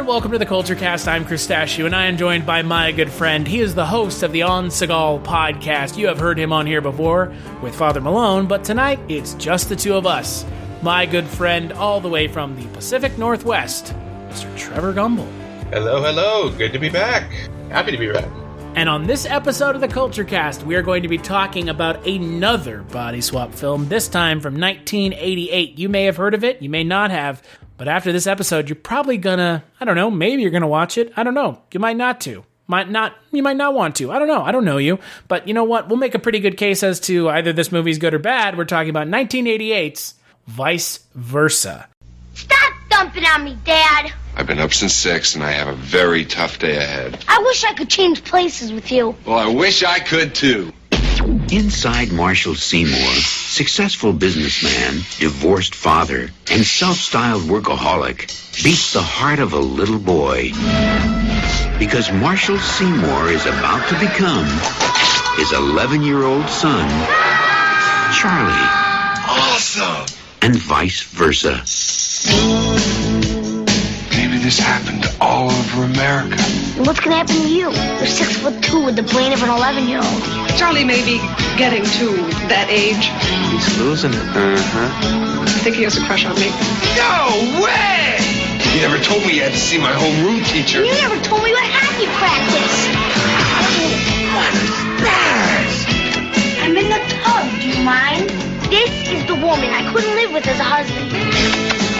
and welcome to the Culture Cast. I'm Christachio, and I am joined by my good friend. He is the host of the On Seagal podcast. You have heard him on here before with Father Malone, but tonight it's just the two of us. My good friend all the way from the Pacific Northwest, Mr. Trevor Gumbel. Hello, hello. Good to be back. Happy to be back. And on this episode of the Culture Cast, we are going to be talking about another body swap film, this time from 1988. You may have heard of it, you may not have. But after this episode, you're probably gonna, I don't know, maybe you're gonna watch it. I don't know. You might not to. You might not want to. I don't know. I don't know you. But you know what? We'll make a pretty good case as to either this movie's good or bad. We're talking about 1988's Vice Versa. Stop dumping on me, Dad. I've been up since 6 and I have a very tough day ahead. I wish I could change places with you. Well, I wish I could too. Inside Marshall Seymour, successful businessman, divorced father, and self-styled workaholic, beats the heart of a little boy. Because Marshall Seymour is about to become his 11-year-old son, Charlie. Awesome! And vice versa. Maybe this happened to all over America. What's gonna happen to you? You're 6'2" with the brain of an 11-year-old. Charlie may be getting to that age. He's losing it. I think he has a crush on me. No way! You never told me you had to see my homeroom teacher. You never told me you had hockey practice. What is that? I'm in the tub, do you mind? This is the woman I couldn't live with as a husband.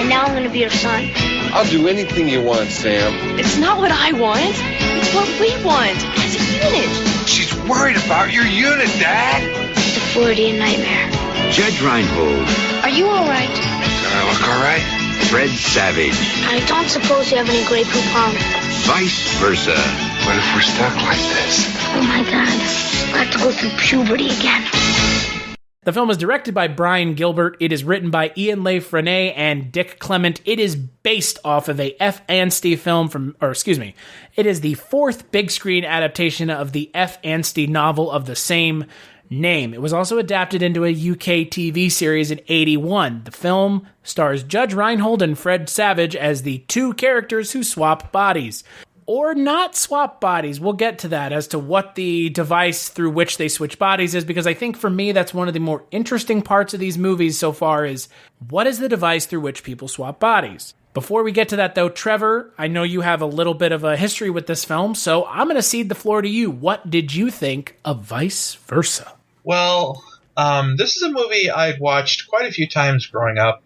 And now I'm gonna be her son. I'll do anything you want, Sam. It's not what I want. It's what we want as a unit. She's worried about your unit, Dad. It's a Freudian nightmare. Judge Reinhold. Are you all right? Do I look all right? Fred Savage. I don't suppose you have any Grey Poupon. Vice versa. What if we're stuck like this? Oh my God. I have to go through puberty again. The film is directed by Brian Gilbert. It is written by Ian Leigh Frene and Dick Clement. It is based off of a F. Anstey film it is the fourth big screen adaptation of the F. Anstey novel of the same name. It was also adapted into a UK TV series in 1981. The film stars Judge Reinhold and Fred Savage as the two characters who swap bodies. Or not swap bodies. We'll get to that as to what the device through which they switch bodies is, because I think for me that's one of the more interesting parts of these movies so far is what is the device through which people swap bodies? Before we get to that though, Trevor, I know you have a little bit of a history with this film, so I'm going to cede the floor to you. What did you think of Vice Versa? Well, this is a movie I'd watched quite a few times growing up,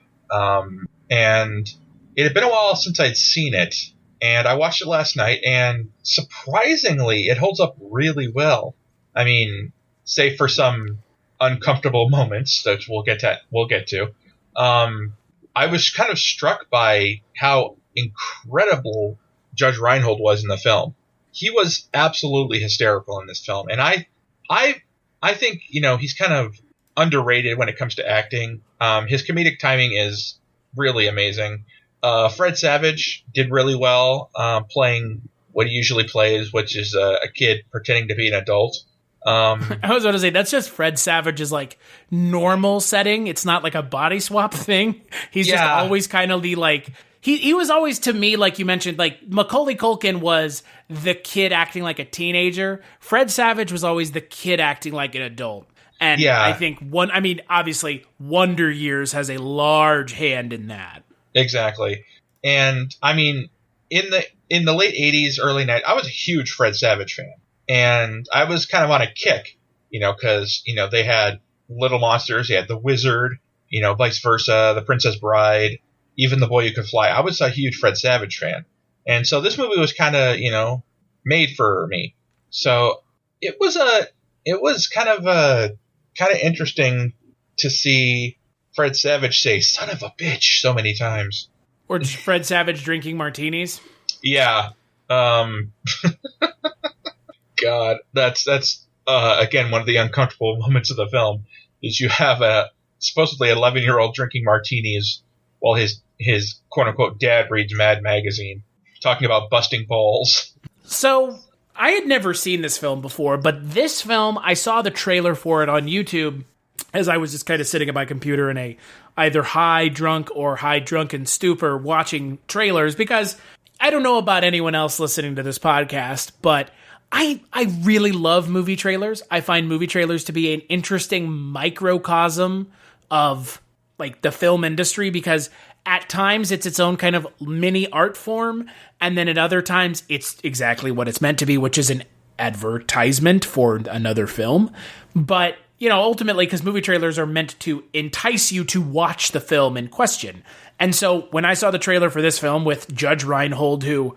and it had been a while since I'd seen it. And I watched it last night, and surprisingly, it holds up really well. I mean, save for some uncomfortable moments that we'll get to. I was kind of struck by how incredible Judge Reinhold was in the film. He was absolutely hysterical in this film, and I think he's kind of underrated when it comes to acting. His comedic timing is really amazing. Fred Savage did really well playing what he usually plays, which is a kid pretending to be an adult. I was going to say, that's just Fred Savage's like normal setting. It's not like a body swap thing. He's just always kind of the like... He was always, to me, like you mentioned, like Macaulay Culkin was the kid acting like a teenager. Fred Savage was always the kid acting like an adult. And I think obviously Wonder Years has a large hand in that. Exactly. And I mean, in the late 80s, early 90s, I was a huge Fred Savage fan. And I was kind of on a kick, because, they had Little Monsters, they had The Wizard, Vice Versa, The Princess Bride, even The Boy Who Could Fly. I was a huge Fred Savage fan. And so this movie was kind of, made for me. So it was kind of interesting to see Fred Savage say "son of a bitch" so many times. Or Fred Savage drinking martinis. Yeah. God, that's again one of the uncomfortable moments of the film is you have a supposedly 11-year-old drinking martinis while his quote unquote dad reads Mad Magazine, talking about busting balls. So I had never seen this film before, but this film, I saw the trailer for it on YouTube as I was just kind of sitting at my computer in a either high drunk or high drunken stupor watching trailers, because I don't know about anyone else listening to this podcast, but I really love movie trailers. I find movie trailers to be an interesting microcosm of like the film industry, because at times it's its own kind of mini art form, and then at other times it's exactly what it's meant to be, which is an advertisement for another film. But, you know, ultimately, because movie trailers are meant to entice you to watch the film in question. And so when I saw the trailer for this film with Judge Reinhold, who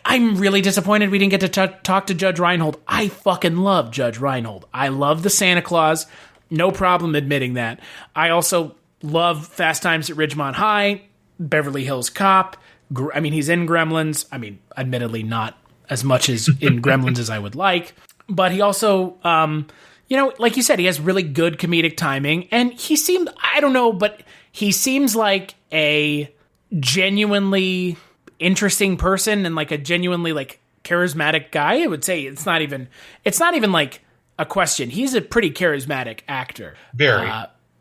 I'm really disappointed we didn't get to talk to Judge Reinhold. I fucking love Judge Reinhold. I love the Santa Claus. No problem admitting that. I also love Fast Times at Ridgemont High, Beverly Hills Cop. I mean, he's in Gremlins. I mean, admittedly not as much as in Gremlins as I would like. But he also, you know, like you said, he has really good comedic timing. And he seemed, I don't know, but he seems like a genuinely interesting person and like a genuinely like charismatic guy. I would say it's not even like a question. He's a pretty charismatic actor. Very.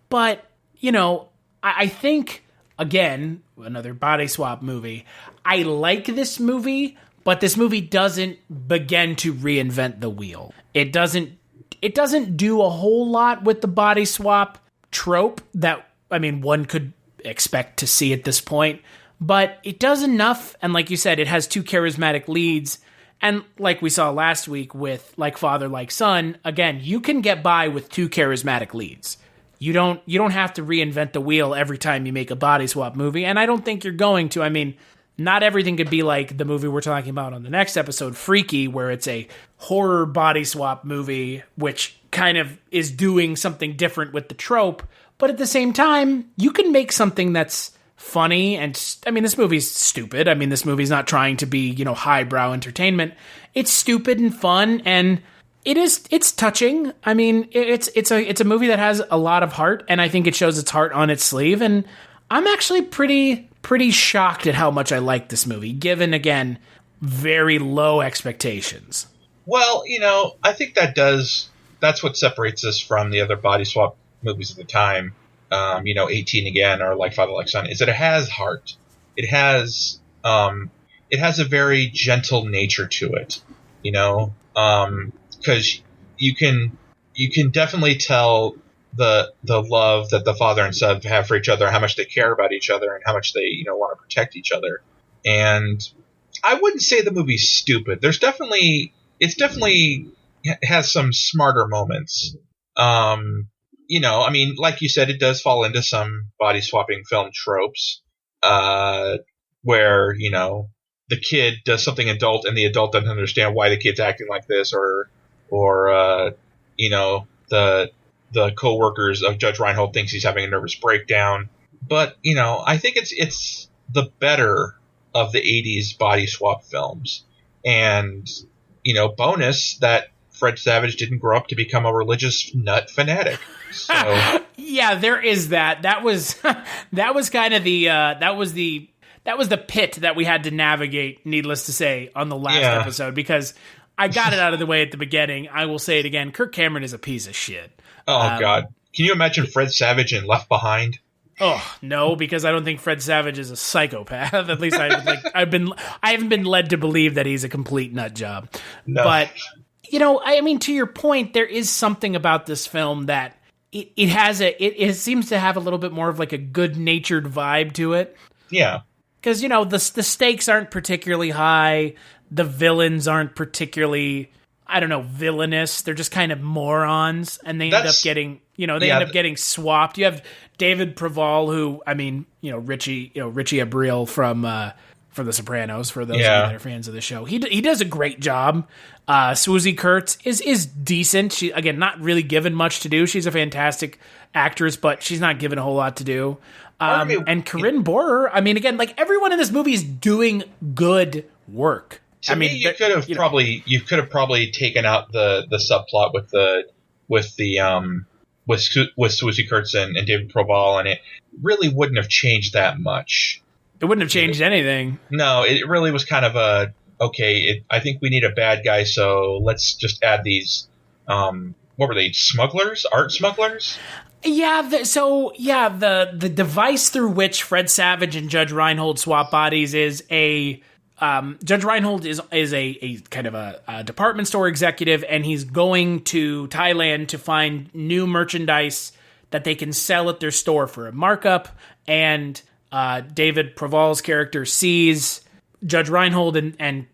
But, you know, I think, again, another body swap movie. I like this movie, but this movie doesn't begin to reinvent the wheel. It doesn't do a whole lot with the body swap trope that, I mean, one could expect to see at this point. But it does enough, and like you said, it has two charismatic leads, and like we saw last week with Like Father, Like Son, again, you can get by with two charismatic leads. You don't have to reinvent the wheel every time you make a body swap movie, and I don't think you're going to. I mean, not everything could be like the movie we're talking about on the next episode, Freaky, where it's a horror body swap movie, which kind of is doing something different with the trope, but at the same time, you can make something that's funny, and I mean, this movie's stupid. I mean, this movie's not trying to be, you know, highbrow entertainment. It's stupid and fun, and it's touching. I mean, it's a movie that has a lot of heart, and I think it shows its heart on its sleeve. And I'm actually pretty shocked at how much I like this movie, given again very low expectations. Well, you know, I think that's what separates us from the other body swap movies of the time. You know, 18 Again or Like Father, Like Son, is that it has heart. It has a very gentle nature to it, you know, because you can definitely tell the love that the father and son have for each other, how much they care about each other, and how much they, you know, want to protect each other. And I wouldn't say the movie's stupid. It definitely has some smarter moments. You know, I mean, like you said, it does fall into some body swapping film tropes, where, you know, the kid does something adult and the adult doesn't understand why the kid's acting like this, or you know, the co-workers of Judge Reinhold thinks he's having a nervous breakdown. But, you know, I think it's the better of the 80s body swap films. And, you know, bonus that Fred Savage didn't grow up to become a religious nut fanatic. So yeah, there is that. That was kind of the that was the pit that we had to navigate, needless to say, on the last episode, because I got it out of the way at the beginning. I will say it again. Kirk Cameron is a piece of shit. Oh God. Can you imagine Fred Savage in Left Behind? Oh no, because I don't think Fred Savage is a psychopath. At least I haven't been led to believe that he's a complete nut job. No. But you know, I mean, to your point, there is something about this film that it seems to have a little bit more of like a good-natured vibe to it. Yeah. Because, you know, the stakes aren't particularly high. The villains aren't particularly, I don't know, villainous. They're just kind of morons, and they end up getting, you know, end up getting swapped. You have David Preval, who, I mean, you know, Richie Abril from The Sopranos, for those of you that are fans of the show. He does a great job. Swoosie Kurtz is decent. She, again, not really given much to do. She's a fantastic actress, but she's not given a whole lot to do. And Corinne Bohrer, I mean, again, like, everyone in this movie is doing good work. To me, you could have probably taken out the subplot with Swoosie Kurtz and David Preval, and it really wouldn't have changed that much. It wouldn't have changed anything. No, it really was kind of I think we need a bad guy, so let's just add these, what were they, smugglers? Art smugglers? Yeah, the device through which Fred Savage and Judge Reinhold swap bodies is a Judge Reinhold is a kind of a department store executive, and he's going to Thailand to find new merchandise that they can sell at their store for a markup. And David Proval's character sees Judge Reinhold and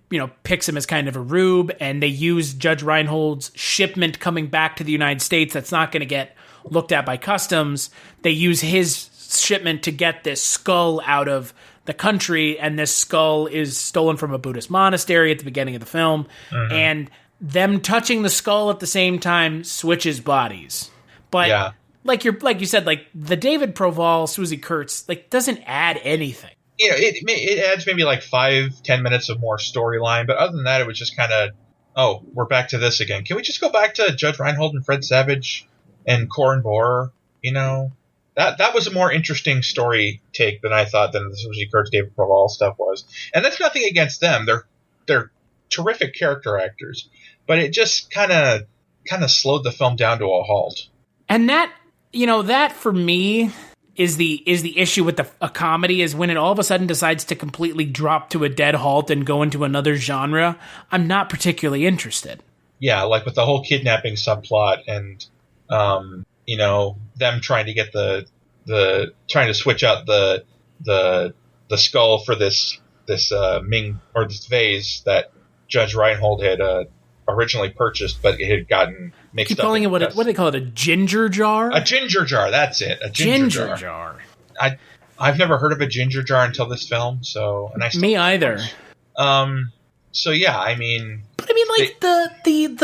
picks him as kind of a rube, and they use Judge Reinhold's shipment coming back to the United States that's not going to get looked at by customs. They use his shipment to get this skull out of the country, and this skull is stolen from a Buddhist monastery at the beginning of the film. Mm-hmm. And them touching the skull at the same time switches bodies. But like you said, like the David Proval, Susie Kurtz, like doesn't add anything. It adds maybe like 5-10 minutes of more storyline, but other than that, it was just kind of, oh, we're back to this again. Can we just go back to Judge Reinhold and Fred Savage and Corin Bohrer? That was a more interesting story take than I thought than the Susie Kurtz, David Proval stuff was. And that's nothing against them. They're terrific character actors, but it just kind of slowed the film down to a halt. And that for me is the issue with a comedy, is when it all of a sudden decides to completely drop to a dead halt and go into another genre. I'm not particularly interested. Yeah, like with the whole kidnapping subplot and them trying to get trying to switch out the skull for this Ming or this vase that Judge Reinhold had originally purchased, but it had gotten mixed up. Keep calling it what do they call it? A ginger jar? A ginger jar. That's it. A ginger jar. I've never heard of a ginger jar until this film. So me either. So yeah, I mean. But I mean,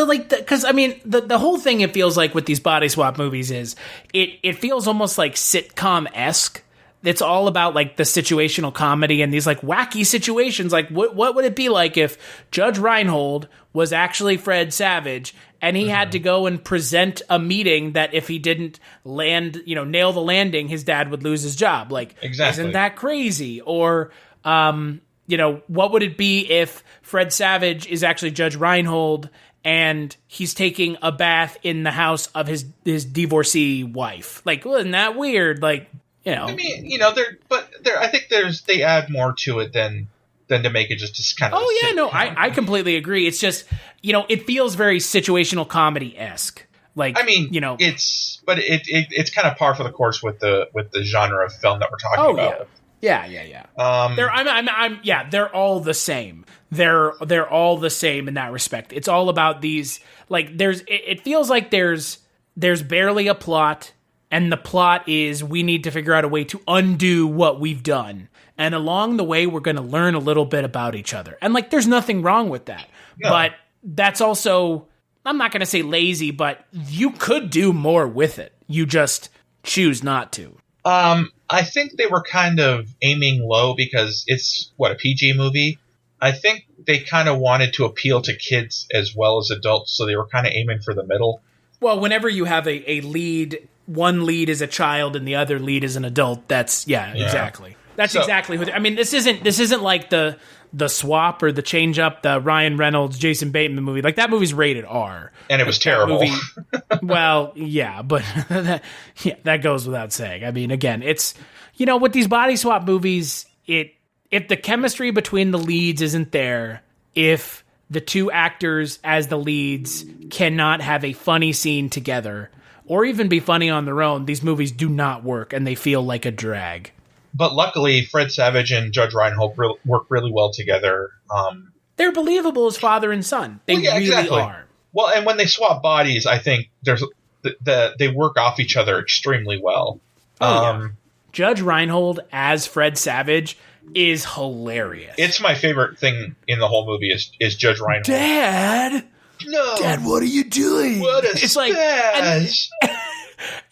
like because I mean, the whole thing, it feels like with these body swap movies is it feels almost like sitcom-esque. It's all about like the situational comedy and these like wacky situations. Like what would it be like if Judge Reinhold was actually Fred Savage and he had to go and present a meeting that if he didn't nail the landing, his dad would lose his job. Like, exactly. Isn't that crazy? Or, what would it be if Fred Savage is actually Judge Reinhold and he's taking a bath in the house of his divorcee wife? Like, isn't that weird? Like, I mean, I think they add more to it than to make it just kind of. Oh yeah, no, I completely agree. It's just, it feels very situational comedy-esque. Like, I mean, it's kind of par for the course with the genre of film that we're talking about. Yeah. They're all the same. They're all the same in that respect. It's all about these, like, it feels like there's barely a plot. And the plot is we need to figure out a way to undo what we've done. And along the way, we're going to learn a little bit about each other. And, like, there's nothing wrong with that. No. But that's also, I'm not going to say lazy, but you could do more with it. You just choose not to. I think they were kind of aiming low because it's, a PG movie? I think they kind of wanted to appeal to kids as well as adults, so they were kind of aiming for the middle. Well, whenever you have a lead, one lead is a child and the other lead is an adult, that's exactly. That's exactly what I mean. This isn't like the swap or the change up, the Ryan Reynolds, Jason Bateman movie. Like, that movie's rated R. And it was terrible. Well, yeah, but that goes without saying. I mean, again, it's, with these body swap movies, if the chemistry between the leads isn't there, if the two actors as the leads cannot have a funny scene together or even be funny on their own, these movies do not work and they feel like a drag. But luckily, Fred Savage and Judge Reinhold work really well together. They're believable as father and son. They really are. Well, and when they swap bodies, I think they work off each other extremely well. Judge Reinhold as Fred Savage is hilarious. It's my favorite thing in the whole movie is Judge Reinhold. Dad! No! Dad, what are you doing? What a stash!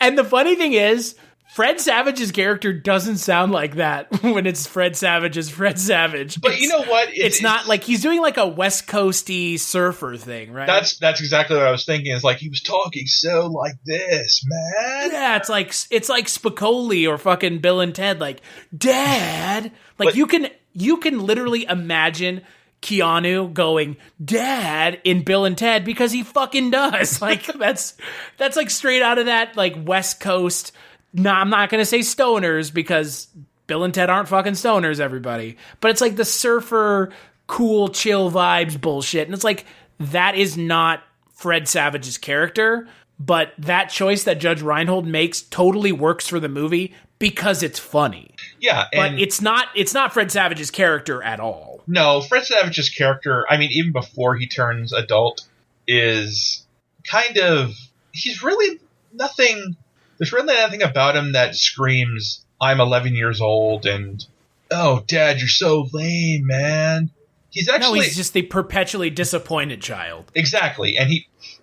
And the funny thing is, Fred Savage's character doesn't sound like that when it's Fred Savage as Fred Savage. But you know what? It's not like he's doing like a West Coasty surfer thing, right? That's exactly what I was thinking. It's like he was talking so like this, man. Yeah, it's like Spicoli or fucking Bill and Ted. Like, Dad, like you can literally imagine Keanu going, Dad, in Bill and Ted because he fucking does. Like that's like straight out of that like West Coast. No, I'm not going to say stoners because Bill and Ted aren't fucking stoners, everybody. But it's like the surfer cool, chill vibes bullshit. And it's like, that is not Fred Savage's character, but that choice that Judge Reinhold makes totally works for the movie because it's funny. Yeah. But it's not Fred Savage's character at all. No, Fred Savage's character, I mean, even before he turns adult, is kind of, he's really nothing, there's really nothing about him that screams, I'm 11 years old and, oh, Dad, you're so lame, man. He's just the perpetually disappointed child. Exactly.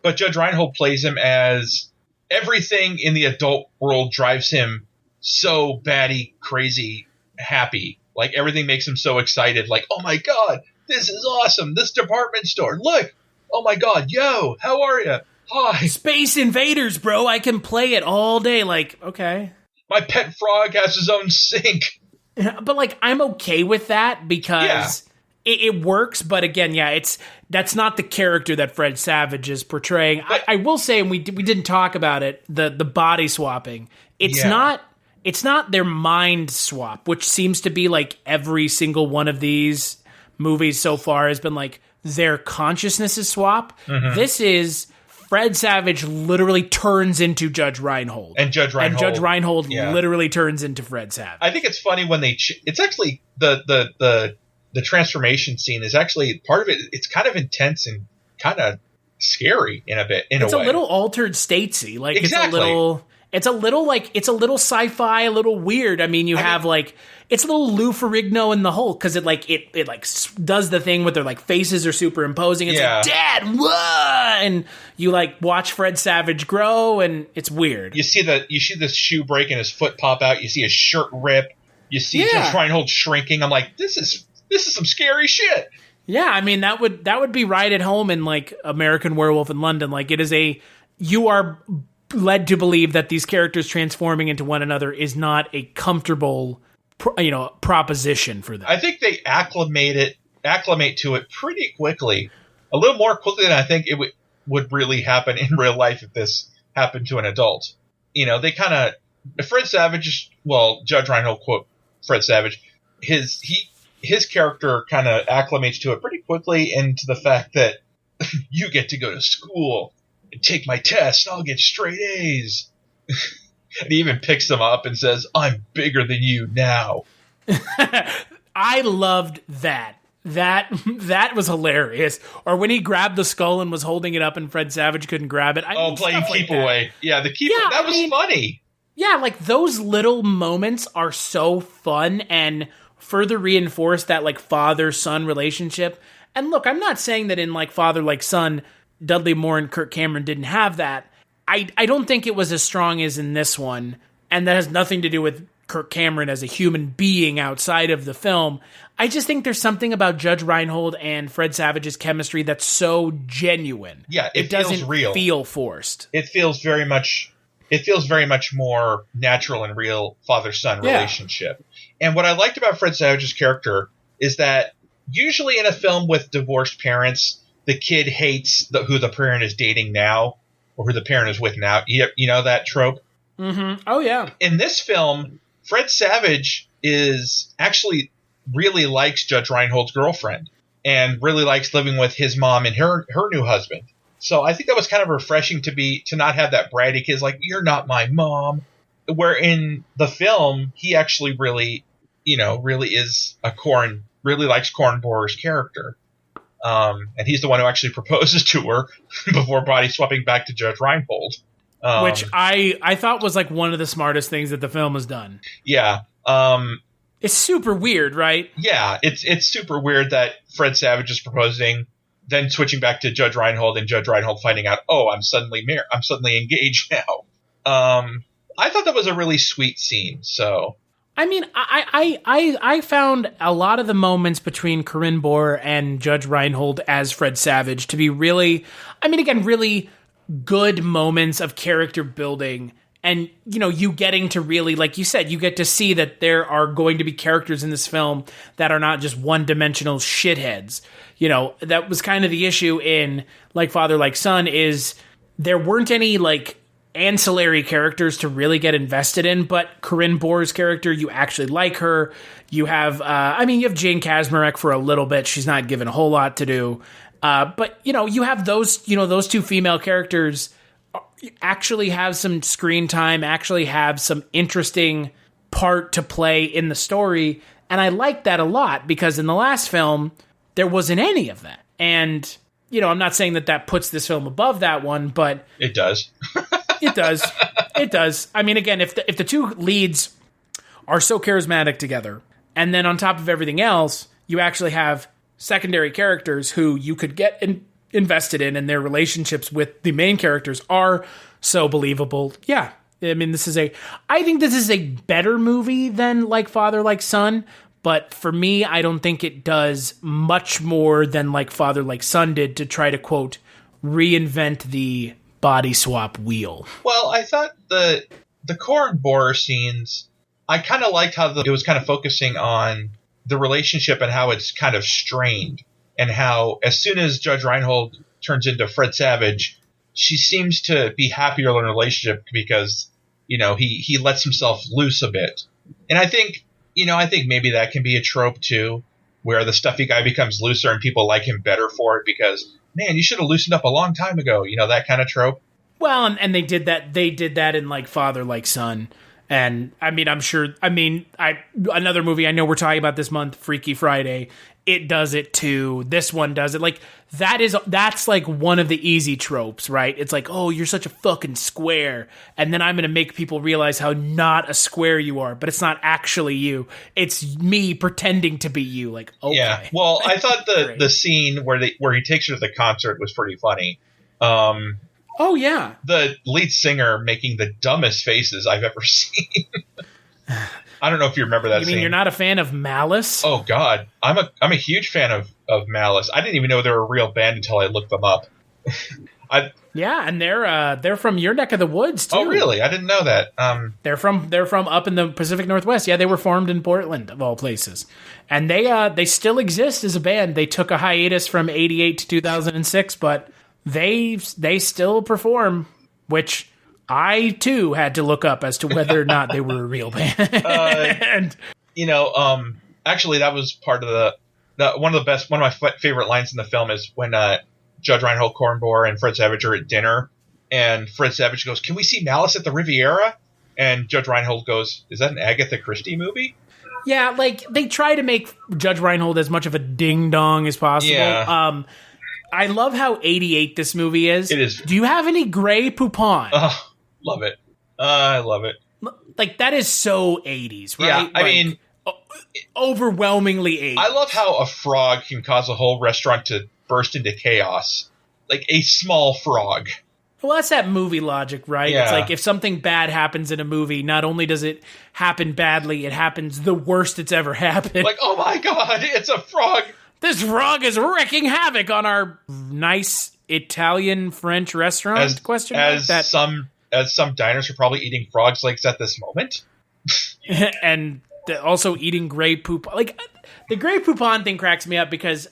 But Judge Reinhold plays him as everything in the adult world drives him so batty, crazy, happy. Like, everything makes him so excited. Like, oh my God, this is awesome. This department store. Look. Oh my God. Yo, how are you? Hi. Space Invaders, bro. I can play it all day. Like, okay. My pet frog has his own sink. But, like, I'm okay with that because it works. But again, that's not the character that Fred Savage is portraying. I will say, and we didn't talk about it, the body swapping. It's not their mind swap, which seems to be like every single one of these movies so far has been like their consciousnesses swap. Mm-hmm. This is Fred Savage literally turns into Judge Reinhold. And Judge Reinhold literally turns into Fred Savage. I think it's funny when it's actually the transformation scene is actually part of it. It's kind of intense and kind of scary in a way. It's a little altered statesy. Like exactly. It's a little sci-fi, a little weird. I mean, have like, it's a little Lou Ferrigno in the Hulk because it does the thing with their like faces are superimposing. It's like, Dad, whoa! And you like watch Fred Savage grow, and it's weird. You see this shoe break and his foot pop out. You see his shirt rip. You see Judge Reinhold shrinking. I'm like, this is some scary shit. Yeah, I mean that would be right at home in like American Werewolf in London. Like you are led to believe that these characters transforming into one another is not a comfortable, proposition for them. I think they acclimate to it pretty quickly, a little more quickly than I think it would really happen in real life if this happened to an adult. They kind of Fred Savage. Well, Judge Reinhold quote Fred Savage. His character kind of acclimates to it pretty quickly, into the fact that you get to go to school and take my test, and I'll get straight A's. And he even picks them up and says, I'm bigger than you now. I loved that. That was hilarious. Or when he grabbed the skull and was holding it up and Fred Savage couldn't grab it. Playing keep away. Yeah, the keep away. That was funny. Yeah, like those little moments are so fun and further reinforce that like father-son relationship. And look, I'm not saying that in like Father Like Son, Dudley Moore and Kirk Cameron didn't have that. I don't think it was as strong as in this one, and that has nothing to do with Kirk Cameron as a human being outside of the film. I just think there's something about Judge Reinhold and Fred Savage's chemistry that's so genuine. Yeah, it doesn't feels real. Feel forced. It feels very much more natural and real father-son relationship. And what I liked about Fred Savage's character is that usually in a film with divorced parents, the kid hates who the parent is dating now, or who the parent is with now. You know that trope? Mm-hmm. Oh, yeah. In this film, Fred Savage is actually really likes Judge Reinhold's girlfriend and really likes living with his mom and her new husband. So I think that was kind of refreshing to not have that bratty kid like, you're not my mom. Where in the film, he actually really is really likes Corin Bohr's character. And he's the one who actually proposes to her before body swapping back to Judge Reinhold. Which I thought was like one of the smartest things that the film has done. Yeah. It's super weird, right? Yeah, it's super weird that Fred Savage is proposing, then switching back to Judge Reinhold, and Judge Reinhold finding out, oh, I'm suddenly engaged now. I thought that was a really sweet scene. So, I mean, I found a lot of the moments between Corinne Bohr and Judge Reinhold as Fred Savage to be really good moments of character building. And, you getting to really, like you said, you get to see that there are going to be characters in this film that are not just one-dimensional shitheads. That was kind of the issue in Like Father, Like Son, is there weren't any, like, ancillary characters to really get invested in, but Corinne Bohr's character, you actually like her. You have, you have Jane Kaczmarek for a little bit. She's not given a whole lot to do. But, you have those two female characters actually have some screen time, actually have some interesting part to play in the story. And I like that a lot because in the last film, there wasn't any of that. And, I'm not saying that puts this film above that one, but... It does. It does. It does. I mean, again, if the two leads are so charismatic together, and then on top of everything else, you actually have secondary characters who you could get invested in, and their relationships with the main characters are so believable. Yeah. I mean, I think this is a better movie than Like Father, Like Son, but for me, I don't think it does much more than Like Father, Like Son did to try to, quote, reinvent the body swap wheel. Well, I thought the Corin Bohrer scenes, I kind of liked how it was kind of focusing on the relationship and how it's kind of strained, and how as soon as Judge Reinhold turns into Fred Savage, she seems to be happier in a relationship because, he lets himself loose a bit. And I think maybe that can be a trope too, where the stuffy guy becomes looser and people like him better for it because, man, you should have loosened up a long time ago. That kind of trope. Well, and they did that. They did that in Like Father, Like Son. And I mean, I'm sure. I mean, another movie I know we're talking about this month, Freaky Friday. It does it too. This one does it. Like that's like one of the easy tropes, right? It's like, oh, you're such a fucking square, and then I'm going to make people realize how not a square you are, but it's not actually you. It's me pretending to be you. Like, okay. Yeah. Well, I thought the scene where he takes her to the concert was pretty funny. Oh yeah, the lead singer making the dumbest faces I've ever seen. I don't know if you remember that scene. You mean you're not a fan of Malice? Oh God, I'm a huge fan of Malice. I didn't even know they were a real band until I looked them up. Yeah, and they're from your neck of the woods too. Oh really? I didn't know that. They're from up in the Pacific Northwest. Yeah, they were formed in Portland of all places, and they still exist as a band. They took a hiatus from '88 to 2006, but they still perform, which I too had to look up as to whether or not they were a real band. Actually, that was part of one of my favorite lines in the film is when Judge Reinhold, Corin Bohrer, and Fred Savage are at dinner, and Fred Savage goes, "Can we see Malice at the Riviera?" And Judge Reinhold goes, "Is that an Agatha Christie movie?" Yeah, like they try to make Judge Reinhold as much of a ding dong as possible. Yeah. I love how 88 this movie is. It is. Do you have any Grey Poupon? Oh, love it. I love it. Like, that is so 80s, right? Yeah, I mean... Overwhelmingly 80s. I love how a frog can cause a whole restaurant to burst into chaos. Like, a small frog. Well, that's that movie logic, right? Yeah. It's like, if something bad happens in a movie, not only does it happen badly, it happens the worst it's ever happened. Like, oh my God, it's a frog! This frog is wreaking havoc on our nice Italian-French restaurant? As some diners are probably eating frogs' legs at this moment. And also eating Grey Poupon. Like, the Grey Poupon thing cracks me up because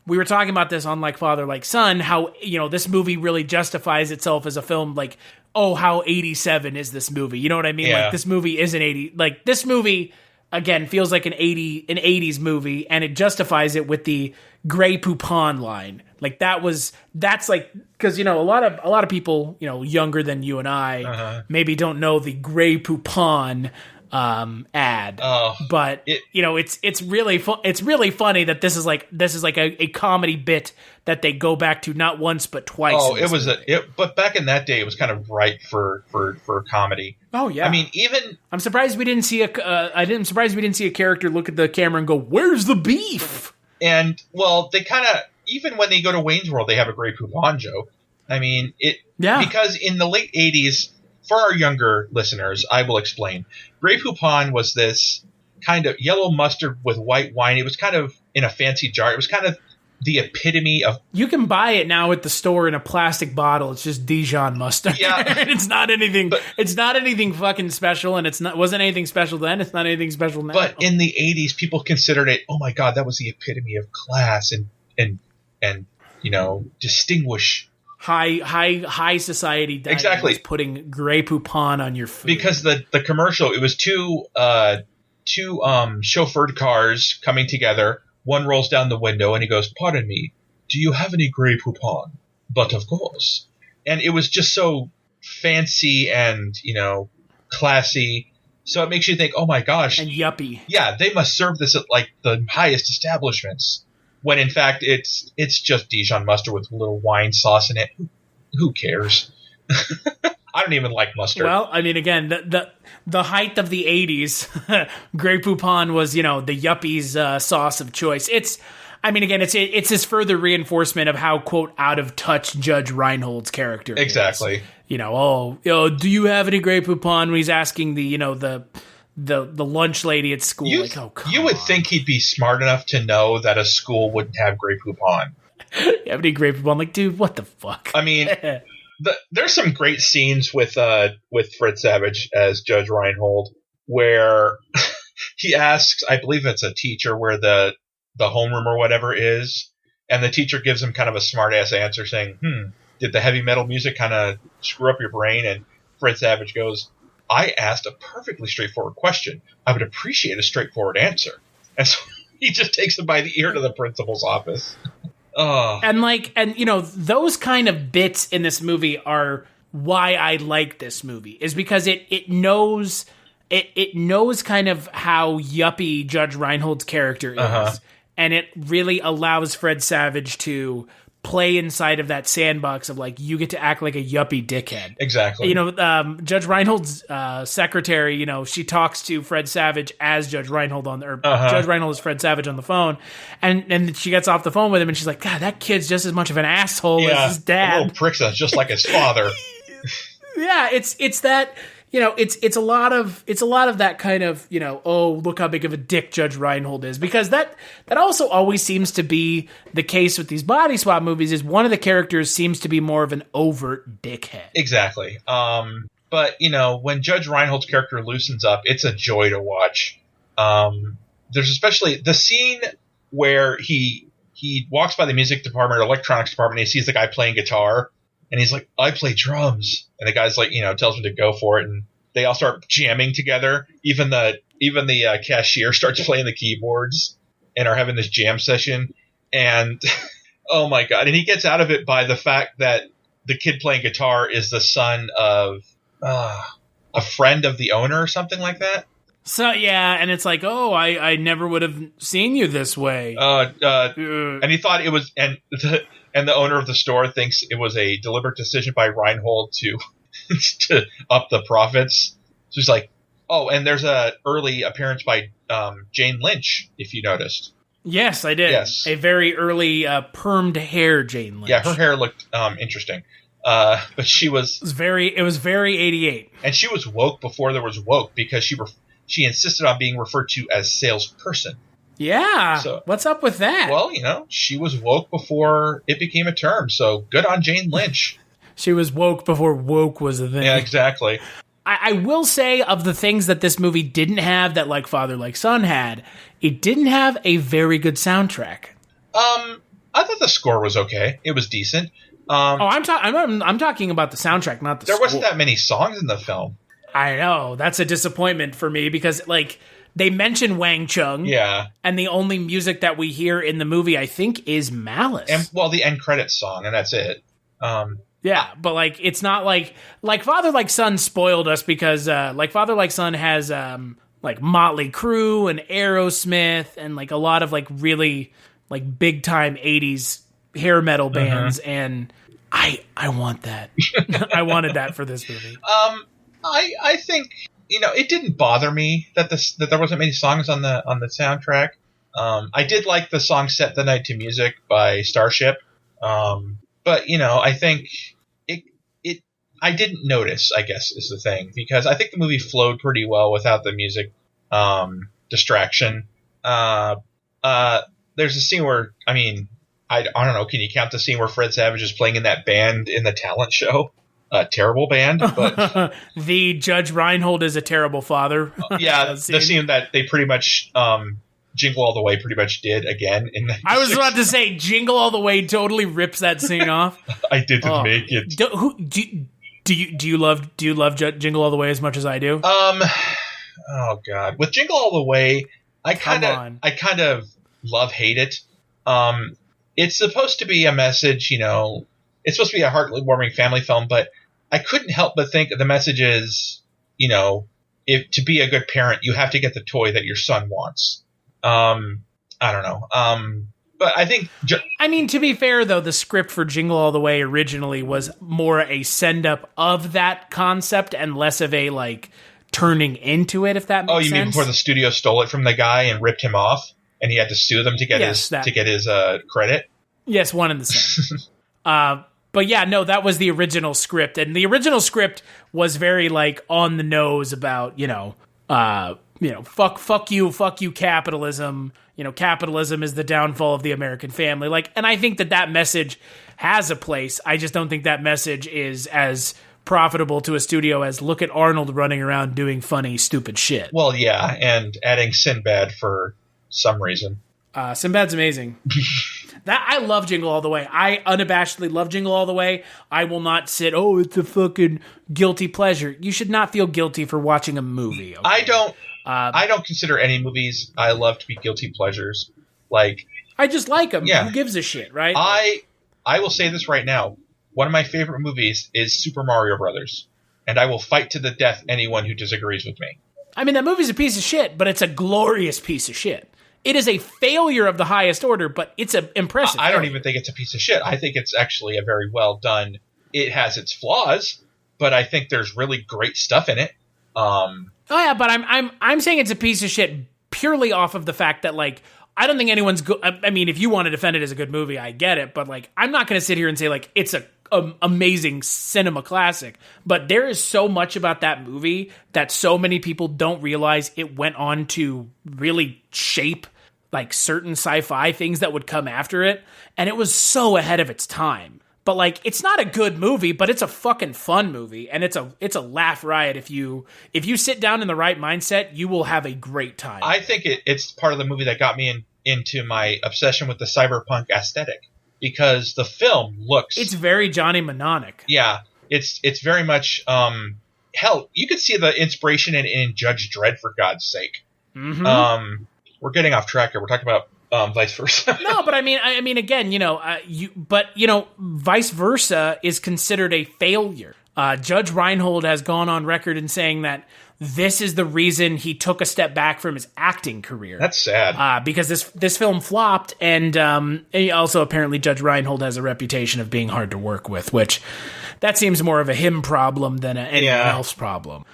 we were talking about this on Like Father, Like Son, how, this movie really justifies itself as a film, like, oh, how 87 is this movie? You know what I mean? Yeah. Like, this movie isn't 80. Like, this movie... Again, feels like an 80s movie, and it justifies it with the Grey Poupon line. Like that's like, because a lot of people younger than you and I maybe don't know the Grey Poupon ad. But it's really it's really funny that this is like a comedy bit that they go back to not once but twice. Oh, it was but back in that day, it was kind of ripe for comedy. Oh yeah, I mean, even I'm surprised we didn't see a character look at the camera and go, "Where's the beef?" And well, they kind of, even when they go to Wayne's World, they have a Grey Poupon joke. I mean, because in the late 80s, for our younger listeners, I will explain. Grey Poupon was this kind of yellow mustard with white wine. It was kind of in a fancy jar. It was kind of the epitome of... You can buy it now at the store in a plastic bottle. It's just Dijon mustard. Yeah. It's not anything fucking special, and wasn't anything special then. It's not anything special now. But in the 80s, people considered it, oh my God, that was the epitome of class and distinguish high society dining Exactly. is putting Grey Poupon on your food. Because the commercial, it was two chauffeured cars coming together. One rolls down the window and he goes, "Pardon me, do you have any Grey Poupon?" "But of course." And it was just so fancy and, classy. So it makes you think, oh my gosh. And yuppie. Yeah, they must serve this at like the highest establishments. When in fact it's just Dijon mustard with a little wine sauce in it. Who cares? I don't even like mustard. Well, I mean, again, the height of the 80s, Grey Poupon was, the yuppies sauce of choice. It's this further reinforcement of how, quote, out of touch Judge Reinhold's character exactly. is. Do you have any Grey Poupon? When he's asking the lunch lady at school. You would think he'd be smart enough to know that a school wouldn't have Grey Poupon. You have any Grey Poupon? Like, dude, what the fuck? I mean, there's some great scenes with Fred Savage as Judge Reinhold where he asks, I believe it's a teacher, where the homeroom or whatever is, and the teacher gives him kind of a smart-ass answer saying, did the heavy metal music kind of screw up your brain? And Fred Savage goes, I asked a perfectly straightforward question. I would appreciate a straightforward answer. And so he just takes him by the ear to the principal's office. And those kind of bits in this movie are why I like this movie, is because it knows kind of how yuppie Judge Reinhold's character is. And it really allows Fred Savage to play inside of that sandbox of, like, you get to act like a yuppie dickhead. Exactly. Judge Reinhold's secretary, she talks to Fred Savage as Judge Reinhold Judge Reinhold is Fred Savage on the phone, and she gets off the phone with him, and she's like, God, that kid's just as much of an asshole as his dad. A little prick that's just like his father. Yeah, it's that. It's a lot of that kind of, oh, look how big of a dick Judge Reinhold is, because that also always seems to be the case with these body swap movies, is one of the characters seems to be more of an overt dickhead. Exactly. But when Judge Reinhold's character loosens up, it's a joy to watch. There's especially the scene where he walks by the music department or electronics department and he sees the guy playing guitar. And he's like, I play drums. And the guy's like, tells him to go for it. And they all start jamming together. Even the cashier starts playing the keyboards and are having this jam session. And oh my God. And he gets out of it by the fact that the kid playing guitar is the son of a friend of the owner or something like that. So, yeah. And it's like, oh, I never would have seen you this way. And he thought it was, and the owner of the store thinks it was a deliberate decision by Reinhold to up the profits. So he's like, oh, and there's a early appearance by Jane Lynch, if you noticed. Yes, I did. Yes. A very early permed hair Jane Lynch. Yeah, her hair looked interesting. But she was... It was very 88. And she was woke before there was woke, because she insisted on being referred to as salesperson. Yeah. So, what's up with that? Well, she was woke before it became a term. So good on Jane Lynch. She was woke before woke was a thing. Yeah, exactly. I will say, of the things that this movie didn't have that Like Father, Like Son had, it didn't have a very good soundtrack. I thought the score was okay. It was decent. I'm talking about the soundtrack, not the score. There wasn't that many songs in the film. I know. That's a disappointment for me, because, like, they mention Wang Chung. Yeah. And the only music that we hear in the movie, I think, is Malice. And, the end credits song, and that's it. Yeah, but, like, it's not like Father, Like Son spoiled us, because, Like Father, Like Son has, like, Motley Crue and Aerosmith and, like, a lot of, like, really, like, big-time 80s hair metal bands, and I want that. I wanted that for this movie. I think... it didn't bother me that there wasn't many songs on the soundtrack. I did like the song "Set the Night to Music" by Starship, but I think I didn't notice, I guess, is the thing, because I think the movie flowed pretty well without the music distraction. There's a scene where, I don't know, can you count the scene where Fred Savage is playing in that band in the talent show? A terrible band, but the Judge Reinhold is a terrible father. Yeah, the scene that they pretty much Jingle All the Way pretty much did again in '96. I was about to say, Jingle All the Way totally rips that scene off. I didn't make it. Do you love Jingle All the Way as much as I do? Oh God, with Jingle All the Way, I kind of love-hate it. It's supposed to be a message, it's supposed to be a heartwarming family film, but I couldn't help but think the message is, if to be a good parent, you have to get the toy that your son wants. I don't know. But I think... to be fair, though, the script for Jingle All the Way originally was more a send-up of that concept and less of a, turning into it, if that makes sense. Oh, you mean before the studio stole it from the guy and ripped him off, and he had to sue them to get his credit? Yes, one and the same. But yeah, no, that was the original script, and the original script was very on the nose about fuck you capitalism. Capitalism is the downfall of the American family. And I think that message has a place. I just don't think that message is as profitable to a studio as look at Arnold running around doing funny, stupid shit. Well, yeah, and adding Sinbad for some reason. Sinbad's amazing. I love Jingle All the Way. I unabashedly love Jingle All the Way. I will not sit, it's a fucking guilty pleasure. You should not feel guilty for watching a movie. Okay? I don't consider any movies I love to be guilty pleasures. I just like them. Yeah. Who gives a shit, right? I will say this right now. One of my favorite movies is Super Mario Brothers, and I will fight to the death anyone who disagrees with me. That movie's a piece of shit, but it's a glorious piece of shit. It is a failure of the highest order, but it's an impressive. I don't even think it's a piece of shit. I think it's actually a very well done. It has its flaws, but I think there's really great stuff in it. Oh yeah, but I'm saying it's a piece of shit purely off of the fact that I don't think anyone's good. If you want to defend it as a good movie, I get it, but I'm not going to sit here and say it's a amazing cinema classic. But there is so much about that movie that so many people don't realize it went on to really shape certain sci-fi things that would come after it, and it was so ahead of its time. But it's not a good movie, but it's a fucking fun movie, and it's a laugh riot. If you sit down in the right mindset, you will have a great time. I think it's part of the movie that got me into my obsession with the cyberpunk aesthetic, because the film looks... It's very Johnny Mnemonic. Yeah, it's very much... hell, you could see the inspiration in Judge Dredd, for God's sake. Mm-hmm. We're getting off track here. We're talking about vice versa. No, but again, vice versa is considered a failure. Judge Reinhold has gone on record in saying that this is the reason he took a step back from his acting career. That's sad. Because this film flopped, and also apparently Judge Reinhold has a reputation of being hard to work with, which that seems more of a him problem than anyone else problem.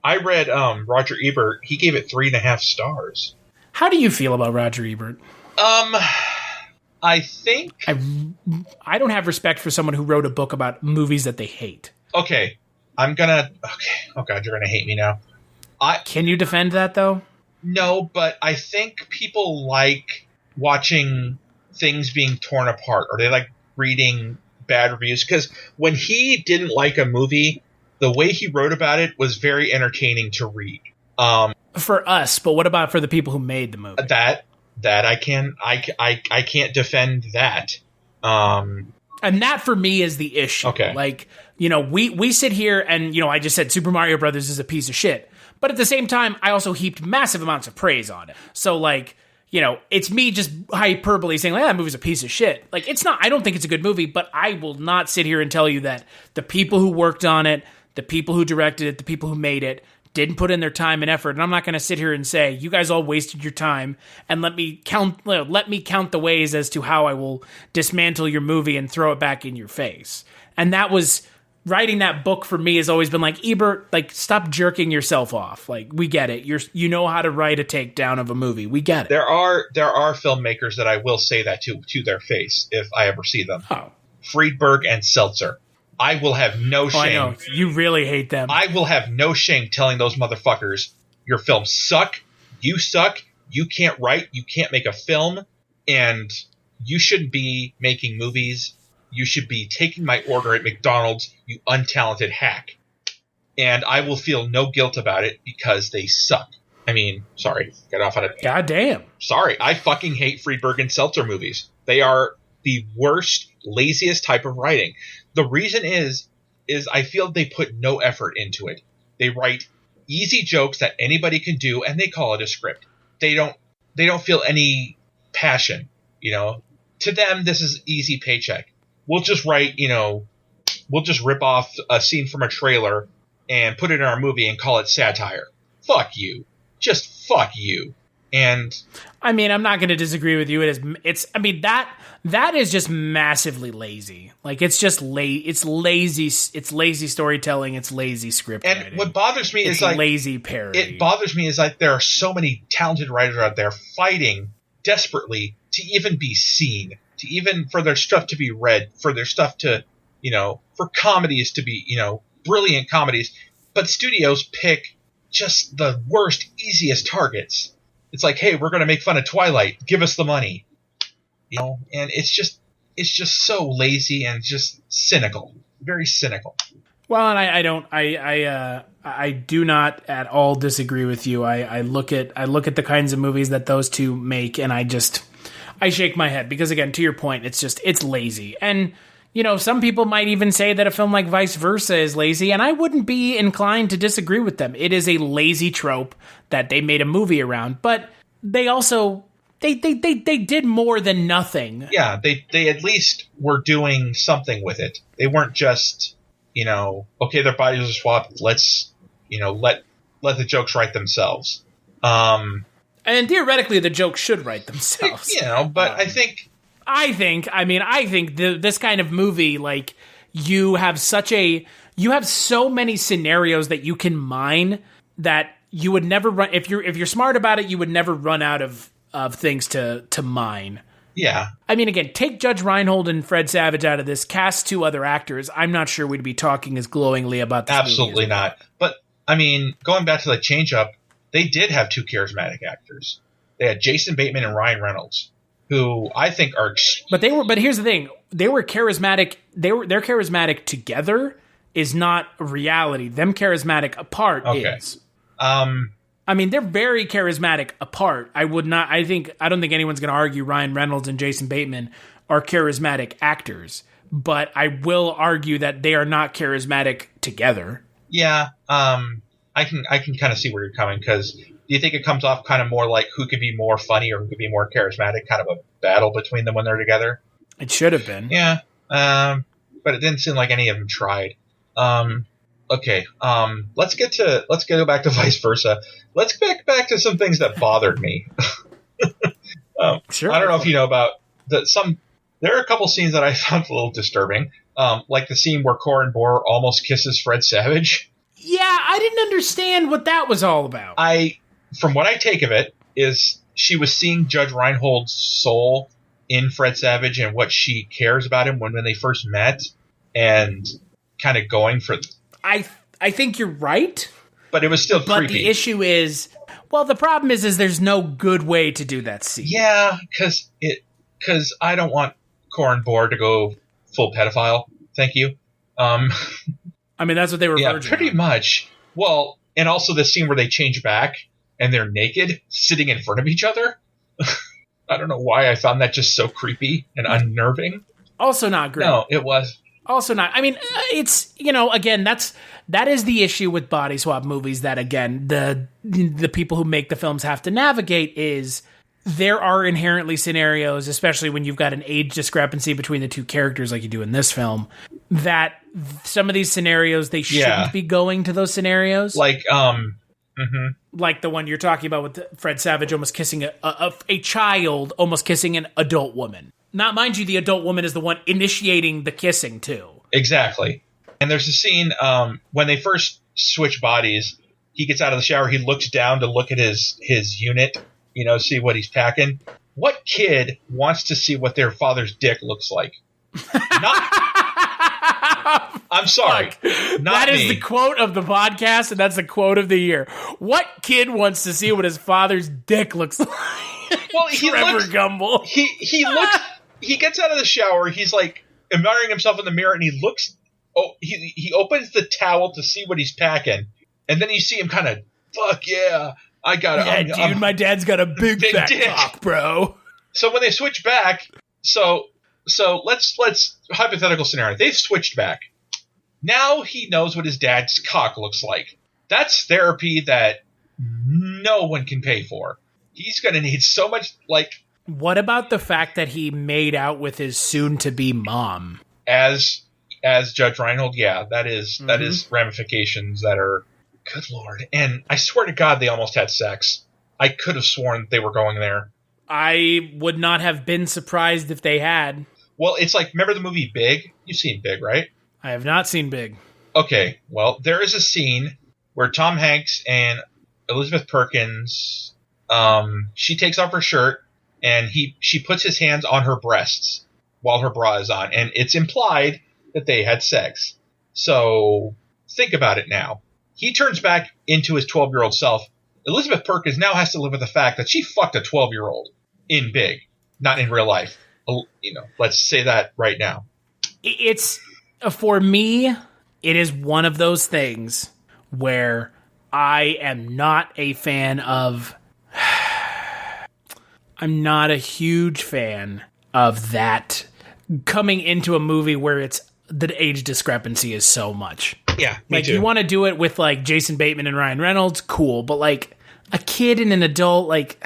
I read Roger Ebert. He gave it 3.5 stars. How do you feel about Roger Ebert? I think... I don't have respect for someone who wrote a book about movies that they hate. Okay. Oh God, you're gonna hate me now. Can you defend that, though? No, but I think people like watching things being torn apart, or they like reading bad reviews, because when he didn't like a movie, the way he wrote about it was very entertaining to read. For us, but what about for the people who made the movie? That I can't defend that. And that for me is the issue. Okay. We sit here and, I just said Super Mario Brothers is a piece of shit. But at the same time, I also heaped massive amounts of praise on it. So it's me just hyperbole saying that movie's a piece of shit. It's not, I don't think it's a good movie, but I will not sit here and tell you that the people who worked on it, the people who directed it, the people who made it, didn't put in their time and effort. And I'm not going to sit here and say, you guys all wasted your time, and let me count the ways as to how I will dismantle your movie and throw it back in your face. And that was... Writing that book for me has always been Ebert, stop jerking yourself off. We get it. You know how to write a takedown of a movie. We get it. There are filmmakers that I will say that to their face if I ever see them. Oh. Friedberg and Seltzer. I will have no shame. I know. You really hate them. I will have no shame telling those motherfuckers, your films suck, you can't write, you can't make a film, and you shouldn't be making movies. You should be taking my order at McDonald's, you untalented hack. And I will feel no guilt about it because they suck. I mean, sorry, get off on it. Goddamn. Sorry, I fucking hate Friedberg and Seltzer movies. They are the worst, laziest type of writing. The reason is I feel they put no effort into it. They write easy jokes that anybody can do, and they call it a script. They don't feel any passion, you know. To them, this is easy paycheck. We'll just write, you know, we'll just rip off a scene from a trailer and put it in our movie and call it satire. Fuck you. Just fuck you. And I mean, I'm not going to disagree with you. I mean, that is just massively lazy. Like, it's just it's lazy storytelling. It's lazy script writing. And what bothers me is like lazy parody. It bothers me is like there are so many talented writers out there fighting desperately to even be seen, to even for their stuff to be read, for their stuff to, you know, for comedies to be, you know, brilliant comedies. But studios pick just the worst, easiest targets. It's like, hey, we're going to make fun of Twilight. Give us the money. You know, and it's just so lazy and just cynical, very cynical. Well, and I do not at all disagree with you. I look at the kinds of movies that those two make, and I shake my head because, again, to your point, it's lazy. And, you know, some people might even say that a film like Vice Versa is lazy, and I wouldn't be inclined to disagree with them. It is a lazy trope that they made a movie around, but they also they did more than nothing. Yeah, they at least were doing something with it. They weren't just, you know, okay, their bodies are swapped. Let's, you know, let the jokes write themselves. And theoretically, the jokes should write themselves. You know, but I think this kind of movie, like, you have so many scenarios that you can mine that you would never run. If you're smart about it, you would never run out of things to mine. Yeah. I mean, again, take Judge Reinhold and Fred Savage out of this, cast two other actors. I'm not sure we'd be talking as glowingly about this Absolutely movie not. But, I mean, going back to the change-up, they did have two charismatic actors. They had Jason Bateman and Ryan Reynolds, who I think are... But here's the thing. They were charismatic. They're charismatic together is not reality. Them charismatic apart is. I mean, they're very charismatic apart. I don't think anyone's going to argue Ryan Reynolds and Jason Bateman are charismatic actors, but I will argue that they are not charismatic together. Yeah, I can kind of see where you're coming, because do you think it comes off kind of more like who could be more funny or who could be more charismatic, kind of a battle between them when they're together? It should have been. Yeah, but it didn't seem like any of them tried. Okay, let's go back to Vice Versa. Let's get back to some things that bothered me. Sure. I don't know if you know about there are a couple scenes that I found a little disturbing. Like the scene where Corin Bohr almost kisses Fred Savage. Yeah, I didn't understand what that was all about. From what I take of it, is she was seeing Judge Reinhold's soul in Fred Savage and what she cares about him when they first met, and kind of going for... I think you're right. But it was still creepy. But the issue is... Well, the problem is there's no good way to do that scene. Yeah, because I don't want Corin Bohr to go full pedophile. Thank you. I mean, that's what they were verging pretty on. much. Well, and also the scene where they change back and they're naked, sitting in front of each other. I don't know why I found that just so creepy and unnerving. Also not great. No, it was. Also not. I mean, it's, you know, again, that is the issue with body swap movies that, again, the people who make the films have to navigate is there are inherently scenarios, especially when you've got an age discrepancy between the two characters like you do in this film, that some of these scenarios, they shouldn't be going to those scenarios. Like, like the one you're talking about with Fred Savage almost kissing a child, almost kissing an adult woman. Not, mind you, the adult woman is the one initiating the kissing, too. Exactly. And there's a scene when they first switch bodies, he gets out of the shower, he looks down to look at his unit, you know, see what he's packing. What kid wants to see what their father's dick looks like? I'm sorry. That is the quote of the podcast, and that's the quote of the year. What kid wants to see what his father's dick looks like? Well, Trevor Gumbel. He looks. He gets out of the shower. He's like admiring himself in the mirror, and he looks. Oh, he opens the towel to see what he's packing, and then you see him kind of, fuck yeah, Dude, my dad's got a big fat dick. cock, bro. So when they switch back, so let's hypothetical scenario. They've switched back. Now he knows what his dad's cock looks like. That's therapy that no one can pay for. He's going to need so much, like... What about the fact that he made out with his soon-to-be mom? As Judge Reinhold, yeah, that is ramifications that are... Good Lord. And I swear to God they almost had sex. I could have sworn they were going there. I would not have been surprised if they had. Well, it's like, remember the movie Big? You've seen Big, right? I have not seen Big. Okay, well, there is a scene where Tom Hanks and Elizabeth Perkins, she takes off her shirt and she puts his hands on her breasts while her bra is on, and it's implied that they had sex. So think about it now. He turns back into his 12-year-old self. Elizabeth Perkins now has to live with the fact that she fucked a 12-year-old in Big, not in real life. Let's say that right now. It's, for me, it is one of those things where I am not a fan of... I'm not a huge fan of that coming into a movie where it's the age discrepancy is so much. Yeah, me too. You want to do it with, like, Jason Bateman and Ryan Reynolds, cool, but, like, a kid and an adult, like...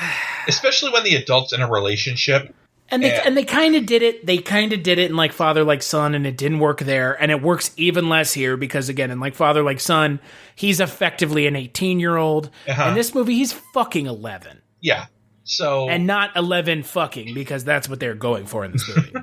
Especially when the adult's in a relationship. And they kind of did it. They kind of did it in Like Father, Like Son, and it didn't work there. And it works even less here because, again, in Like Father, Like Son, he's effectively an 18-year-old. Uh-huh. In this movie, he's fucking 11. Yeah. So... And not 11 fucking, because that's what they're going for in this movie.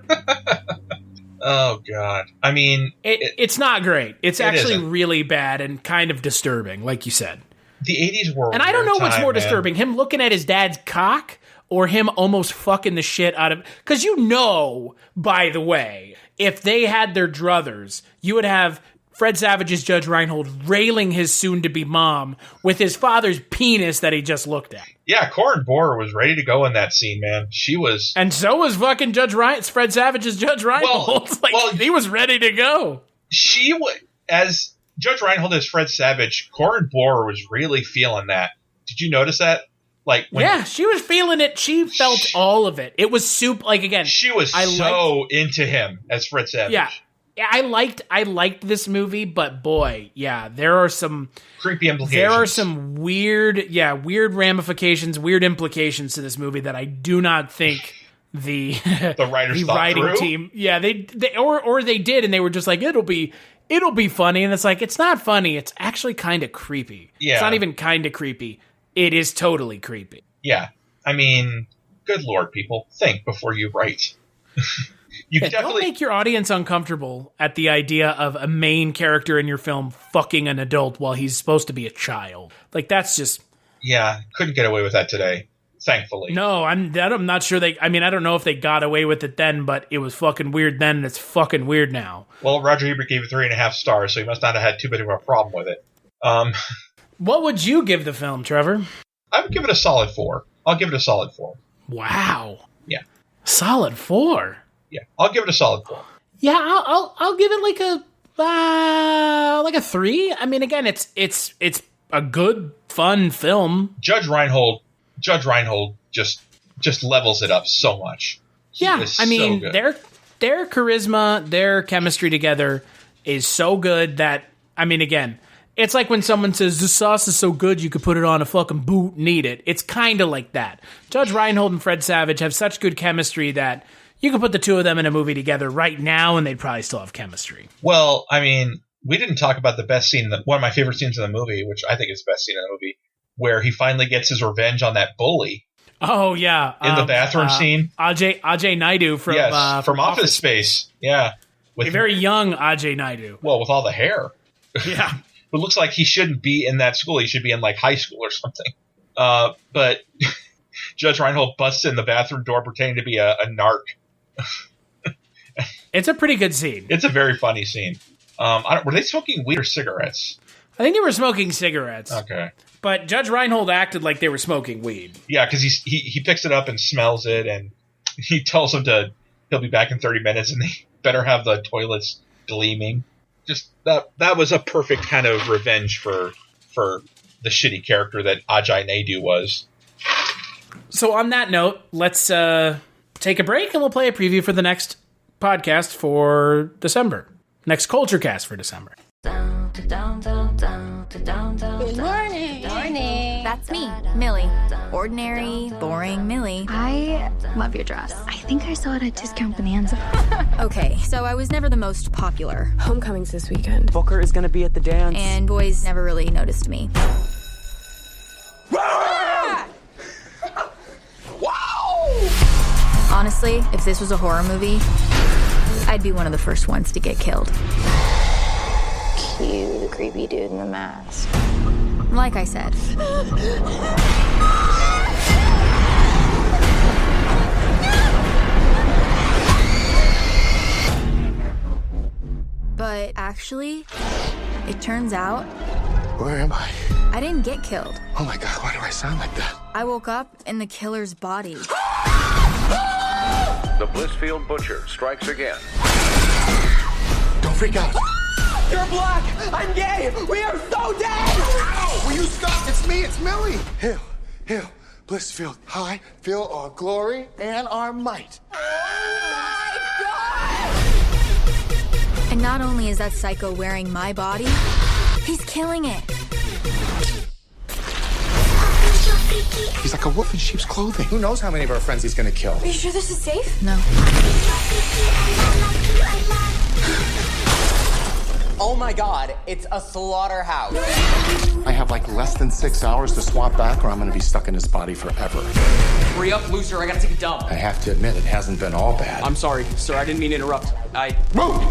Oh, God. I mean... It's not great. It's actually really bad and kind of disturbing, like you said. The 80s were... And I don't know what's more disturbing, him looking at his dad's cock or him almost fucking the shit out of... Because by the way, if they had their druthers, you would have Fred Savage's Judge Reinhold railing his soon-to-be mom with his father's penis that he just looked at. Yeah, Corin Bohrer was ready to go in that scene, man. She was... And so was fucking Fred Savage's Judge Reinhold. He was ready to go. As Judge Reinhold as Fred Savage, Corin Bohrer was really feeling that. Did you notice that? Yeah, she was feeling it. She felt all of it. It was again. She was into him as Fred Savage. Yeah. I liked this movie, but boy, yeah, there are some creepy implications. There are some weird ramifications, weird implications to this movie that I do not think the writers, the writing team, they or they did, and they were just like, it'll be funny, and it's like, it's not funny. It's actually kind of creepy. Yeah, it's not even kind of creepy. It is totally creepy. Yeah, I mean, good Lord, people, think before you write. Don't make your audience uncomfortable at the idea of a main character in your film fucking an adult while he's supposed to be a child. Like, that's just... Yeah, couldn't get away with that today, thankfully. No, I'm not sure I don't know if they got away with it then, but it was fucking weird then, and it's fucking weird now. Well, Roger Ebert gave it 3.5 stars, so he must not have had too big of a problem with it. What would you give the film, Trevor? I would give it a solid 4. I'll give it a solid 4. Wow. Yeah. Solid 4? Yeah, I'll give it a solid 4. Yeah, I'll give it like a 3. I mean, again, it's a good, fun film. Judge Reinhold just levels it up so much. I mean, so their charisma, their chemistry together is so good that, I mean, again, it's like when someone says, the sauce is so good you could put it on a fucking boot and eat it. It's kind of like that. Judge Reinhold and Fred Savage have such good chemistry that you could put the two of them in a movie together right now and they'd probably still have chemistry. Well, I mean, we didn't talk about the best scene, one of my favorite scenes in the movie, which I think is the best scene in the movie, where he finally gets his revenge on that bully. Oh, yeah. In the bathroom scene. Ajay Naidu from Office Space. Yeah. A very young Ajay Naidu. Well, with all the hair. Yeah. It looks like he shouldn't be in that school. He should be in, like, high school or something. But Judge Reinhold busts in the bathroom door pretending to be a narc. It's a pretty good scene. It's a very funny scene. Were they smoking weed or cigarettes? I think they were smoking cigarettes. Okay. But Judge Reinhold acted like they were smoking weed. Yeah, because he picks it up and smells it, and he tells him he'll be back in 30 minutes, and they better have the toilets gleaming. Just that was a perfect kind of revenge for the shitty character that Ajay Naidu was. So on that note, let's take a break and we'll play a preview for the next podcast for December. Next Culture Cast for December. Good morning. Morning. That's me, Millie. Ordinary, boring Millie. I love your dress. I think I saw it at Discount Bonanza. Okay, so I was never the most popular. Homecoming's this weekend. Booker is gonna be at the dance. And boys never really noticed me. Honestly, if this was a horror movie, I'd be one of the first ones to get killed. Cue the creepy dude in the mask. Like I said. But actually, it turns out... Where am I? I didn't get killed. Oh my God, why do I sound like that? I woke up in the killer's body. The Blissfield Butcher strikes again. Don't freak out. You're black! I'm gay! We are so dead! Ow! Will you stop? It's me, it's Millie. Hail, Blissfield. High, feel our glory and our might. And not only is that psycho wearing my body, he's killing it. He's like a wolf in sheep's clothing. Who knows how many of our friends he's gonna kill? Are you sure this is safe? No. Oh my God, it's a slaughterhouse. I have like less than 6 hours to swap back or I'm gonna be stuck in his body forever. Hurry up, loser, I gotta take a dump. I have to admit, it hasn't been all bad. I'm sorry, sir, I didn't mean to interrupt. Move!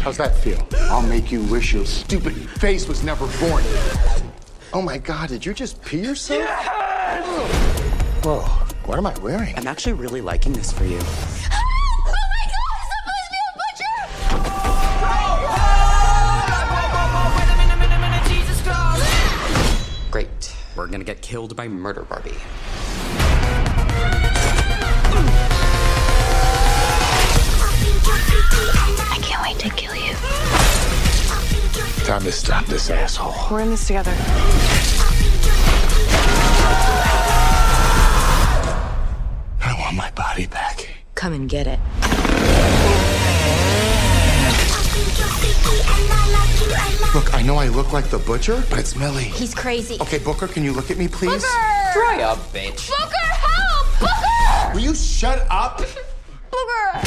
How's that feel? I'll make you wish your stupid face was never born. Oh my God, did you just pee yourself? Yes! Whoa, what am I wearing? I'm actually really liking this for you. Great. We're gonna get killed by Murder Barbie. I can't wait to kill you. Time to stop this asshole. We're in this together. I want my body back. Come and get it. Look, I know I look like the butcher, but it's Millie. He's crazy. Okay, Booker, can you look at me, please? Booker! Dry up, bitch. Booker, help! Booker! Will you shut up? Booker!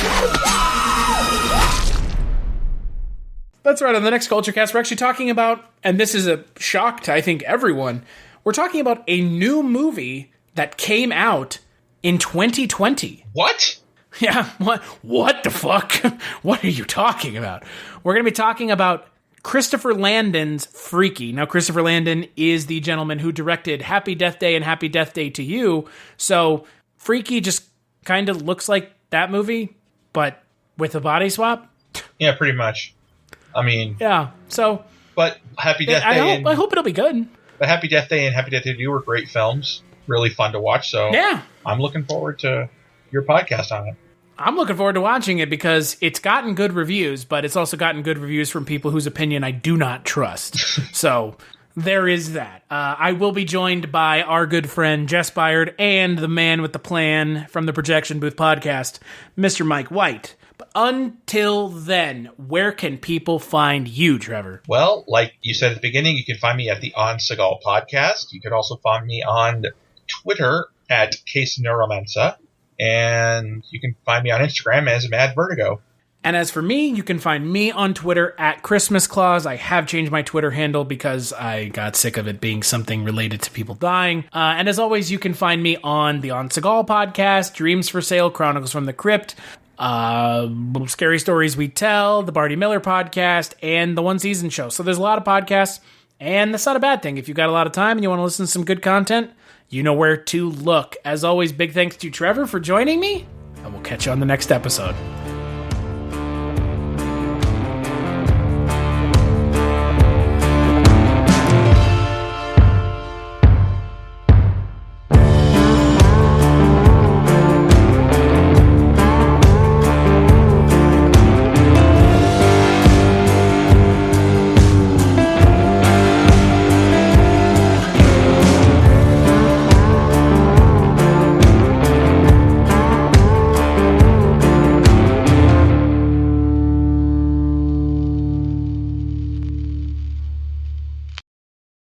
That's right. On the next Culture Cast, we're actually talking about, and this is a shock to, I think, everyone, we're talking about a new movie that came out in 2020. What? Yeah, what the fuck? What are you talking about? We're going to be talking about Christopher Landon's Freaky. Now, Christopher Landon is the gentleman who directed Happy Death Day and Happy Death Day to You, so Freaky just kind of looks like that movie, but with a body swap. Yeah, pretty much. I mean... Yeah, so... But Happy Death Day I hope it'll be good. But Happy Death Day and Happy Death Day to You were great films. Really fun to watch, so... Yeah. I'm looking forward to your podcast on it. I'm looking forward to watching it because it's gotten good reviews, but it's also gotten good reviews from people whose opinion I do not trust. So there is that. I will be joined by our good friend Jess Byard and the man with the plan from the Projection Booth podcast, Mr. Mike White. But until then, where can people find you, Trevor? Well, like you said at the beginning, you can find me at the On Seagal podcast. You can also find me on Twitter at Case Neuromancer. And you can find me on Instagram as Mad Vertigo. And as for me, you can find me on Twitter at Christmas Claus. I have changed my Twitter handle because I got sick of it being something related to people dying. And as always, you can find me on the On Seagal podcast, Dreams for Sale, Chronicles from the Crypt, Scary Stories We Tell, the Barty Miller podcast, and the One Season Show. So there's a lot of podcasts, and that's not a bad thing. If you've got a lot of time and you want to listen to some good content, you know where to look. As always, big thanks to Trevor for joining me, and we'll catch you on the next episode.